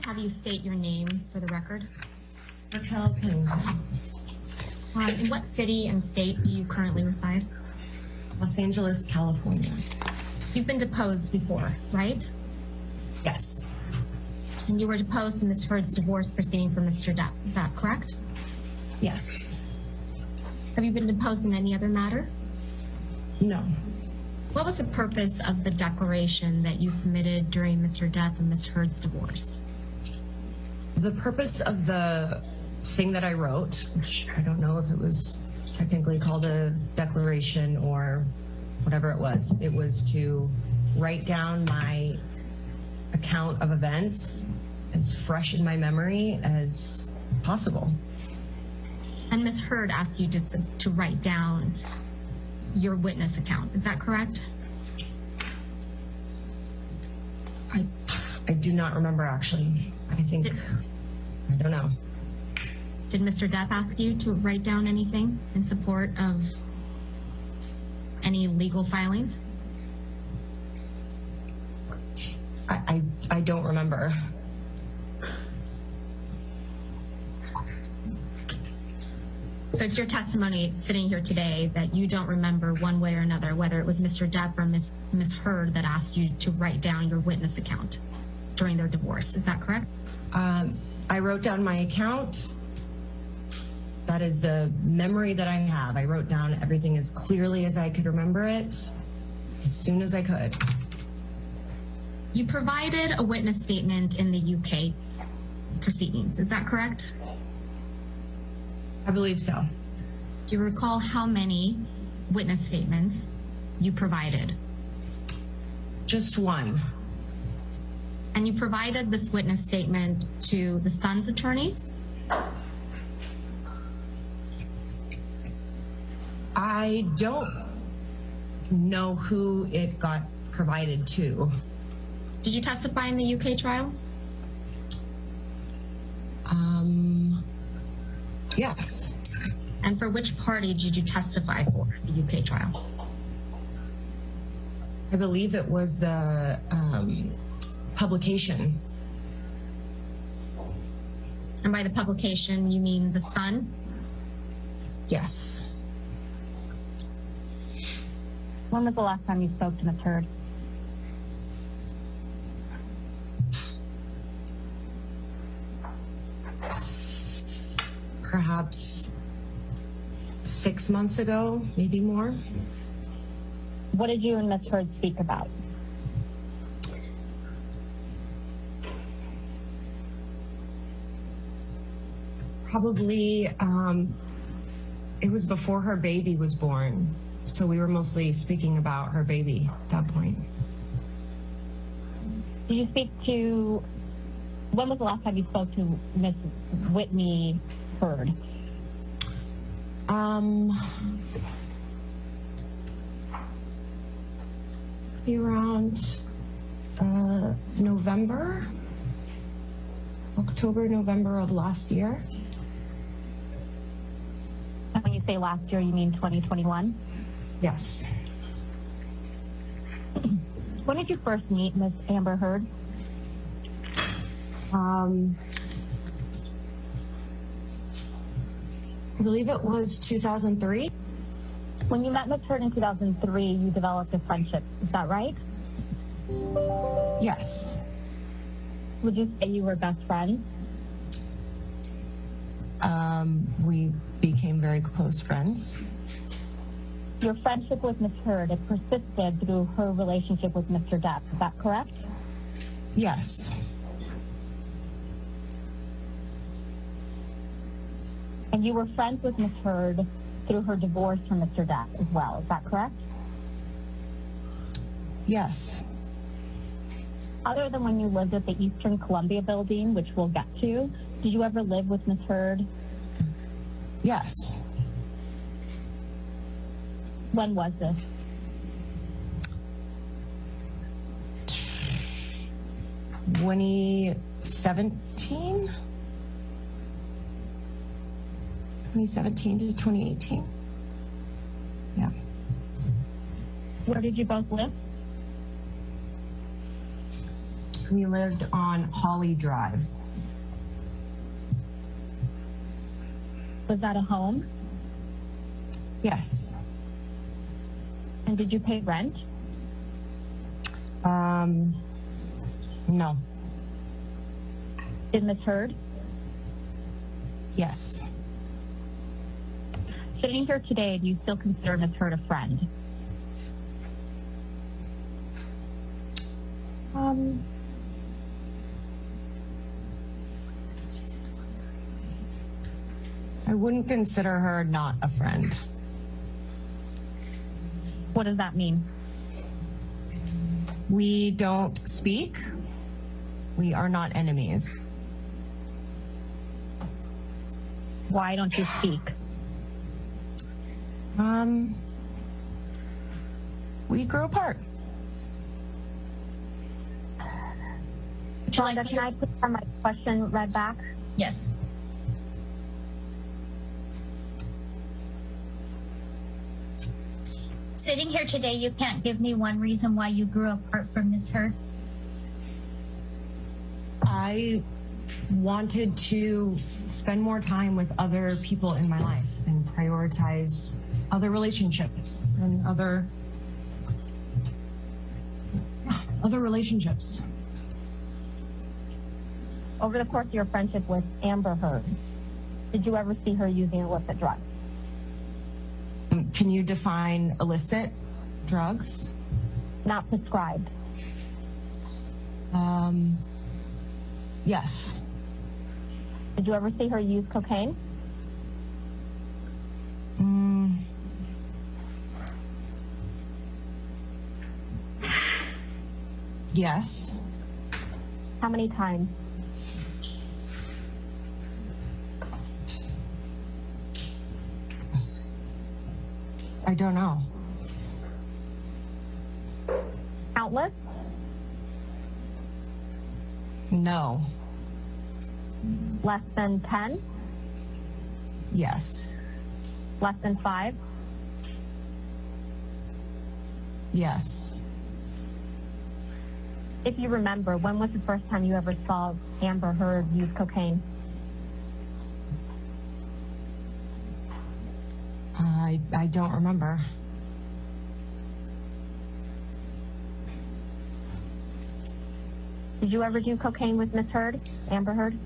have you state your name for the record? Raquel Pennington. In what city and state do you currently reside? Los Angeles, California. You've been deposed before, right? Yes. And you were deposed in Ms. Heard's divorce proceeding for Mr. Depp, is that correct? Yes. Have you been deposed in any other matter? No. What was the purpose of the declaration that you submitted during Mr. Depp and Ms. Heard's divorce? The purpose of the thing that I wrote, which I don't know if it was technically called a declaration or whatever it was to write down my account of events as fresh in my memory as possible. And Ms. Heard asked you to write down your witness account, is that correct? I do not remember, actually. I don't know. Did Mr. Depp ask you to write down anything in support of any legal filings? I don't remember. So it's your testimony sitting here today that you don't remember one way or another, whether it was Mr. Depp or Ms. Heard that asked you to write down your witness account during their divorce. Is that correct? I wrote down my account. That is the memory that I have. I wrote down everything as clearly as I could remember it, as soon as I could. You provided a witness statement in the UK proceedings. Is that correct? I believe so. Do you recall how many witness statements you provided? Just one. And you provided this witness statement to the son's attorneys? I don't know who it got provided to. Did you testify in the UK trial? Yes. And for which party did you testify for the UK trial? I believe it was the publication. And by the publication, you mean the Sun? Yes. When was the last time you spoke to Ms. Heard? Perhaps 6 months ago, maybe more. What did you and Ms. Heard speak about? Probably, it was before her baby was born. So we were mostly speaking about her baby at that point. Did you speak to, when was the last time you spoke to Ms. Whitney Heard? Around October, November of last year. And when you say last year, you mean 2021? Yes. When did you first meet Ms. Amber Heard? I believe it was 2003. When you met Ms. Heard in 2003, you developed a friendship. Is that right? Yes. Would you say you were best friends? We became very close friends. Your friendship with Ms. Heard, it persisted through her relationship with Mr. Depp. Is that correct? Yes. And you were friends with Ms. Heard through her divorce from Mr. Depp as well. Is that correct? Yes. Other than when you lived at the Eastern Columbia building, which we'll get to, did you ever live with Ms. Heard? Yes. When was this? (2017) 2017 to 2018. Yeah. Where did you both live? We lived on Holly Drive. Was that a home? Yes. And did you pay rent? No. Did Ms. Heard? Yes. Sitting here today, do you still consider Ms. Heard a friend? I wouldn't consider her not a friend. What does that mean? We don't speak. We are not enemies. Why don't you speak? We grew apart. Rhonda, can I please have my question read back? Yes. Sitting here today, you can't give me one reason why you grew apart from Ms. Heard. I wanted to spend more time with other people in my life and prioritize other relationships and other relationships. Over the course of your friendship with Amber Heard, did you ever see her using illicit drugs? Can you define illicit drugs? Not prescribed. Yes. Did you ever see her use cocaine? Yes. How many times? I don't know. Countless? No. Less than 10? Yes. Less than 5? Yes. If you remember, when was the first time you ever saw Amber Heard use cocaine? I don't remember. Did you ever do cocaine with Ms. Heard, Amber Heard?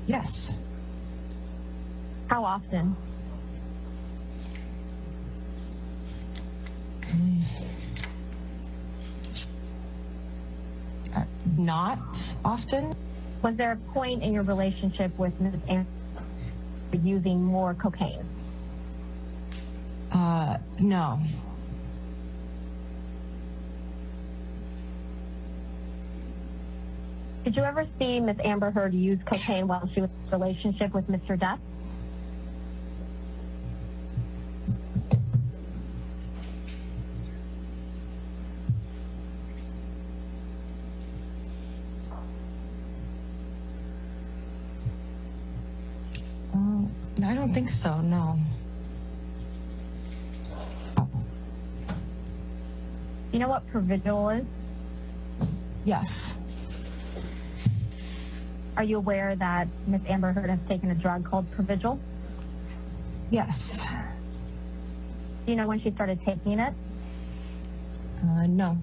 Yes. How often? Not often. Was there a point in your relationship with Ms. Amber using more cocaine? No. Did you ever see Ms. Amber Heard use cocaine while she was in a relationship with Mr. Depp? I don't think so, no. You know what Provigil is? Yes. Are you aware that Ms. Amber Heard has taken a drug called Provigil? Yes. Do you know when she started taking it? No.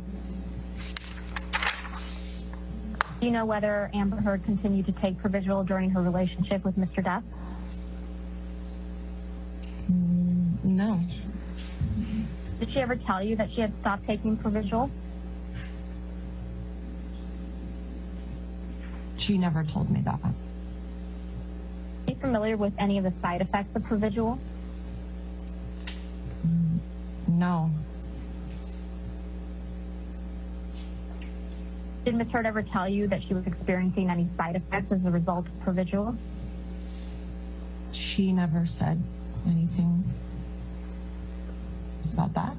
Do you know whether Amber Heard continued to take Provigil during her relationship with Mr. Depp? No. Did she ever tell you that she had stopped taking Provigil? She never told me that. Are you familiar with any of the side effects of Provigil? No. Did Ms. Heard ever tell you that she was experiencing any side effects as a result of Provigil? She never said anything about that.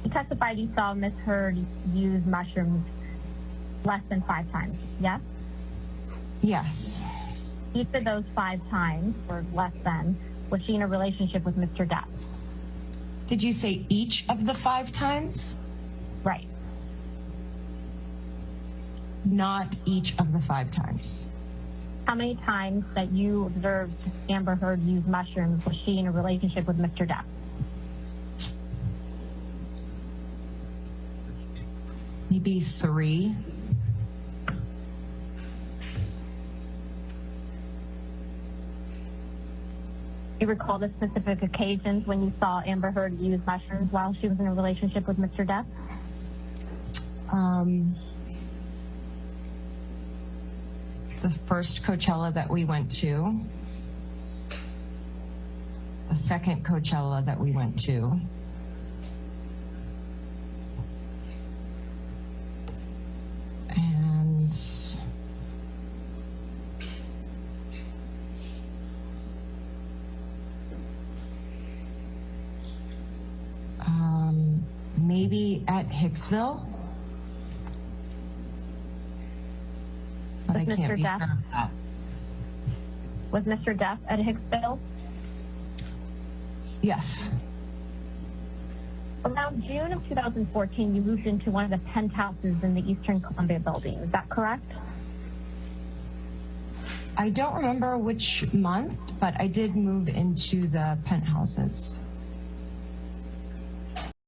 You testified you saw Ms. Heard use mushrooms less than 5 times, yes? Yes. Each of those 5 times, or less than, was she in a relationship with Mr. Depp? Did you say each of the 5 times? Right. Not each of the 5 times. How many times that you observed Amber Heard use mushrooms was she in a relationship with Mr. Depp? Maybe 3. Do you recall the specific occasions when you saw Amber Heard use mushrooms while she was in a relationship with Mr. Depp? The first Coachella that we went to, the second Coachella that we went to, and maybe at Hicksville. But I With can't Mr. be Depp? sure of that. Was Mr. Depp at Hicksville? Yes. Around June of 2014, you moved into one of the penthouses in the Eastern Columbia building. Is that correct? I don't remember which month, but I did move into the penthouses.